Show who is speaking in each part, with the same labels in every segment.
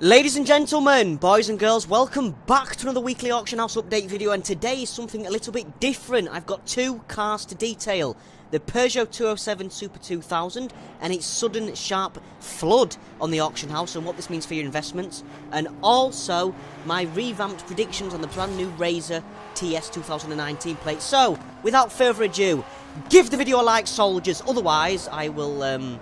Speaker 1: Ladies and gentlemen, boys and girls, welcome back to another weekly auction house update video, and today is something a little bit different. I've got two cars to detail. The Peugeot 207 Super 2000 and its sudden sharp flood on the auction house and what this means for your investments, and also my revamped predictions on the brand new Razor TS 2019 plate. So, without further ado, give the video a like, soldiers, otherwise I will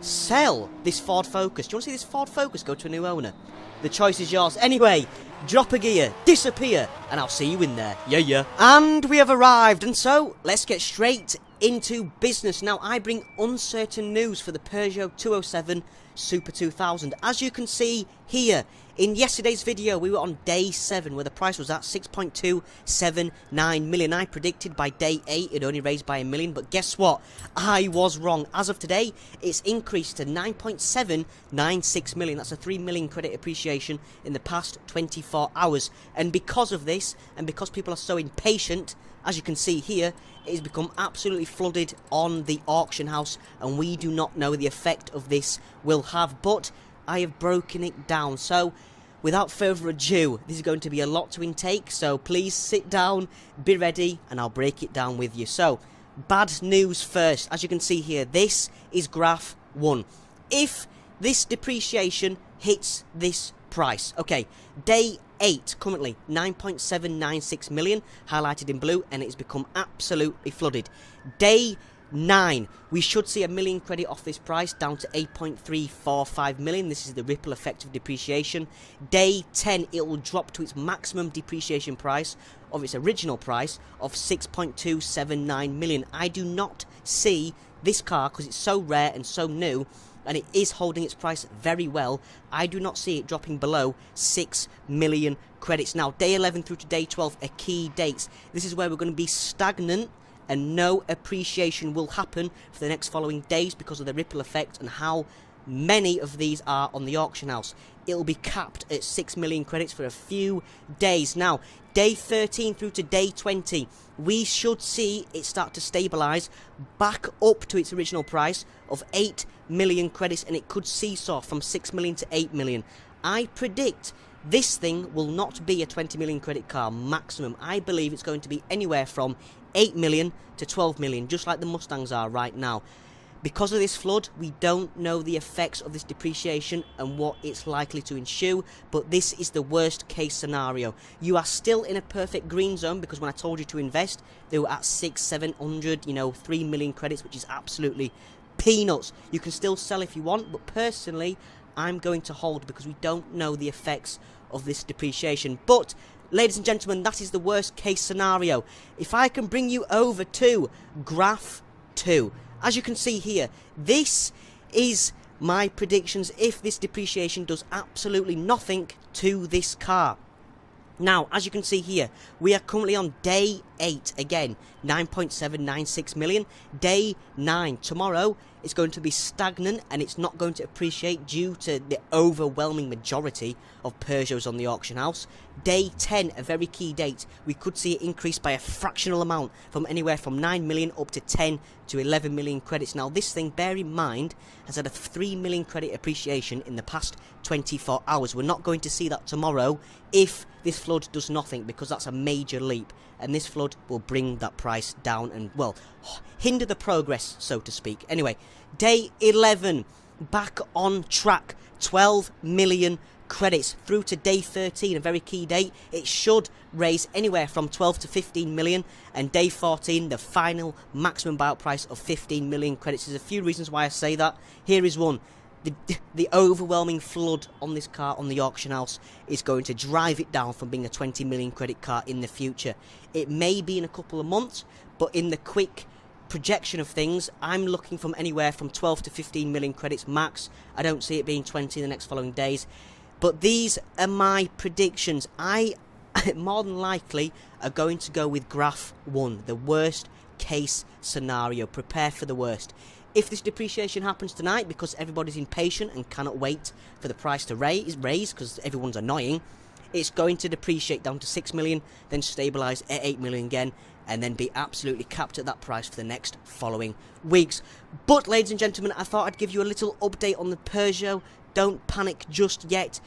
Speaker 1: sell this Ford Focus. Do you want to see this Ford Focus go to a new owner? The choice is yours. Anyway, drop a gear, disappear, and I'll see you in there. Yeah. And we have arrived, and so let's get straight into business. Now, I bring uncertain news for the Peugeot 207 Super 2000. As you can see here, in yesterday's video, we were on day 7, where the price was at 6.279 million. I predicted by day 8 it only raised by $1 million, but guess what? I was wrong. As of today, it's increased to 9.796 million. That's a 3 million credit appreciation in the past 24 hours. And because of this, and because people are so impatient, as you can see here, it has become absolutely flooded on the auction house, and we do not know the effect of this will have, but I have broken it down. So without further ado, this is going to be a lot to intake, so please sit down, be ready, and I'll break it down with you. So, bad news first. As you can see here, this is graph 1. If this depreciation hits this price, okay, day 8, currently 9.796 million, highlighted in blue, and it's become absolutely flooded. Day 9, we should see $1 million credit off this price down to 8.345 million. This is the ripple effect of depreciation. Day 10, it will drop to its maximum depreciation price of its original price of 6.279 million. I do not see this car, because it's so rare and so new, and it is holding its price very well, I do not see it dropping below 6 million credits. Now, day 11 through to day 12 are key dates. This is where we're going to be stagnant, and no appreciation will happen for the next following days because of the ripple effect and how many of these are on the auction house. It will be capped at 6 million credits for a few days. Now, day 13 through to day 20, we should see it start to stabilise back up to its original price of 8 million credits, and it could seesaw from 6 million to 8 million. I predict this thing will not be a 20 million credit car maximum. I believe it's going to be anywhere from 8 million to 12 million, just like the Mustangs are right now. Because of this flood, we don't know the effects of this depreciation and what it's likely to ensue, but this is the worst case scenario. You are still in a perfect green zone, because when I told you to invest, they were at 700, 3 million credits, which is absolutely peanuts. You can still sell if you want, but personally, I'm going to hold because we don't know the effects of this depreciation. But ladies and gentlemen, that is the worst case scenario. If I can bring you over to graph 2, as you can see here, this is my predictions if this depreciation does absolutely nothing to this car. Now, as you can see here, we are currently on day 8, again, 9.796 million. Day 9, tomorrow, it's going to be stagnant and it's not going to appreciate due to the overwhelming majority of Peugeots on the auction house. Day 10, a very key date, we could see it increase by a fractional amount from anywhere from 9 million up to 10 to 11 million credits. Now, this thing, bear in mind, has had a 3 million credit appreciation in the past 24 hours. We're not going to see that tomorrow if this flood does nothing, because that's a major leap, and this flood will bring that price down and, well, hinder the progress, so to speak. Anyway, day 11, back on track, 12 million credits through to day 13, a very key date. It should raise anywhere from 12 to 15 million, and day 14, the final maximum buyout price of 15 million credits. There's a few reasons why I say that. Here is one. The overwhelming flood on this car on the auction house is going to drive it down from being a 20 million credit car in the future. It may be in a couple of months, but in the quick projection of things, I'm looking from anywhere from 12 to 15 million credits max. I don't see it being 20 in the next following days. But these are my predictions. I more than likely are going to go with graph 1, the worst case scenario. Prepare for the worst. If this depreciation happens tonight because everybody's impatient and cannot wait for the price to raise because everyone's annoying, it's going to depreciate down to 6 million, then stabilise at 8 million again, and then be absolutely capped at that price for the next following weeks. But, ladies and gentlemen, I thought I'd give you a little update on the Peugeot don't panic just yet.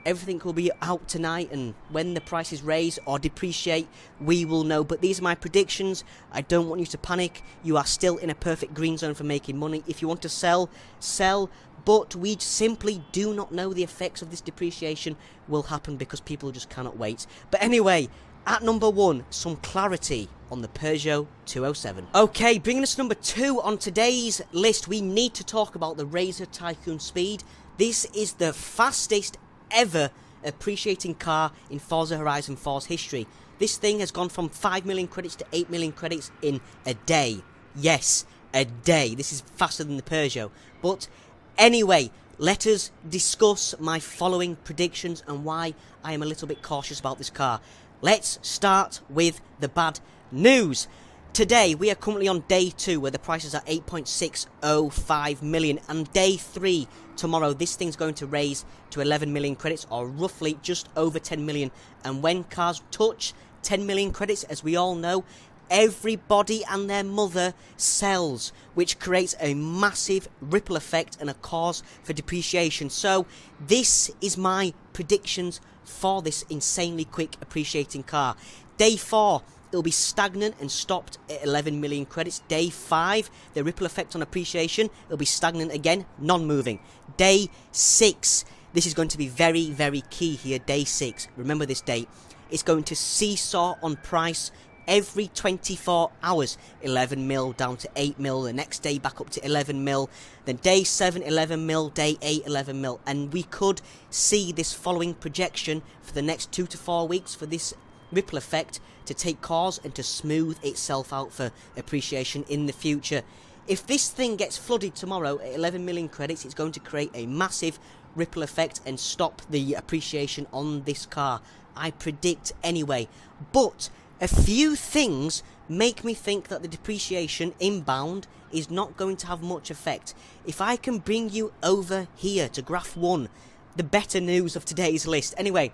Speaker 1: Everything will be out tonight, and when the prices raise or depreciate, we will know. But these are my predictions. I don't want you to panic. You are still in a perfect green zone for making money. If you want to sell, sell. But we simply do not know the effects of this depreciation will happen because people just cannot wait. But anyway, at number 1, some clarity on the Peugeot 207. Okay, bringing us to number 2 on today's list, we need to talk about the Razor Tycoon Speed. This is the fastest ever appreciating car in Forza Horizon 4's history. This thing has gone from 5 million credits to 8 million credits in a day. Yes, a day. This is faster than the Peugeot. But anyway, let us discuss my following predictions and why I am a little bit cautious about this car. Let's start with the bad news. Today, we are currently on day 2, where the prices are 8.605 million, and day 3, tomorrow, this thing's going to raise to 11 million credits, or roughly just over 10 million. And when cars touch 10 million credits, as we all know, everybody and their mother sells, which creates a massive ripple effect and a cause for depreciation. So, this is my predictions for this insanely quick appreciating car. Day 4, it'll be stagnant and stopped at 11 million credits. Day 5, the ripple effect on appreciation, it'll be stagnant again, non-moving. Day 6, this is going to be very, very key here. Day 6, remember this date. It's going to seesaw on price every 24 hours. 11 mil down to 8 mil, the next day back up to 11 mil, then day 7, 11 mil, day 8, 11 mil. And we could see this following projection for the next 2 to 4 weeks for this ripple effect to take cause and to smooth itself out for appreciation in the future. If this thing gets flooded tomorrow at 11 million credits, it's going to create a massive ripple effect and stop the appreciation on this car. I predict anyway. But a few things make me think that the depreciation inbound is not going to have much effect. If I can bring you over here to graph 1, the better news of today's list. Anyway,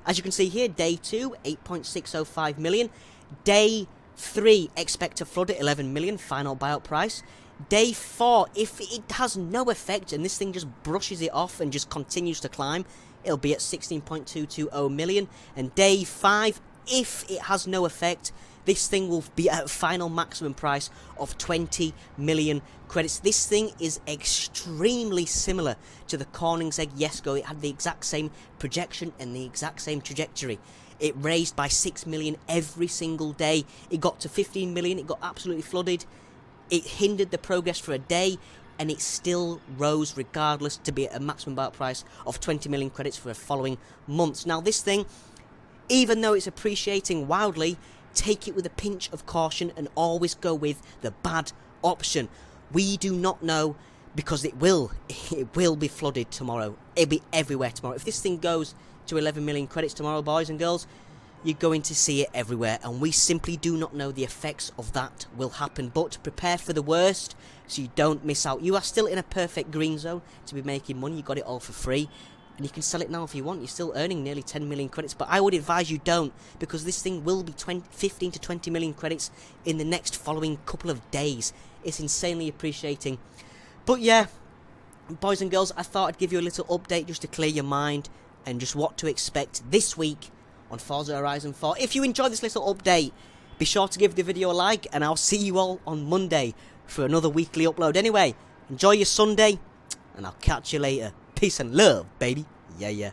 Speaker 1: as you can see here, day 2, 8.605 million. Day 3, expect to flood at 11 million, final buyout price. Day 4, if it has no effect and this thing just brushes it off and just continues to climb, it'll be at 16.220 million. And day 5, if it has no effect, this thing will be at a final maximum price of 20 million credits. This thing is extremely similar to the Koenigsegg Jesko. It had the exact same projection and the exact same trajectory. It raised by 6 million every single day. It got to 15 million. It got absolutely flooded. It hindered the progress for a day, and it still rose regardless to be at a maximum buyout price of 20 million credits for the following months. Now, this thing, even though it's appreciating wildly, take it with a pinch of caution and always go with the bad option. We do not know, because it will be flooded tomorrow. It'll be everywhere tomorrow. If this thing goes to 11 million credits tomorrow, boys and girls, you're going to see it everywhere, and we simply do not know the effects of that will happen. But prepare for the worst so you don't miss out. You are still in a perfect green zone to be making money. You got it all for free. And you can sell it now if you want. You're still earning nearly 10 million credits. But I would advise you don't, because this thing will be 15 to 20 million credits in the next following couple of days. It's insanely appreciating. But yeah, boys and girls, I thought I'd give you a little update just to clear your mind and just what to expect this week on Forza Horizon 4. If you enjoyed this little update, be sure to give the video a like, and I'll see you all on Monday for another weekly upload. Anyway, enjoy your Sunday, and I'll catch you later. Peace and love, baby. Yeah, yeah.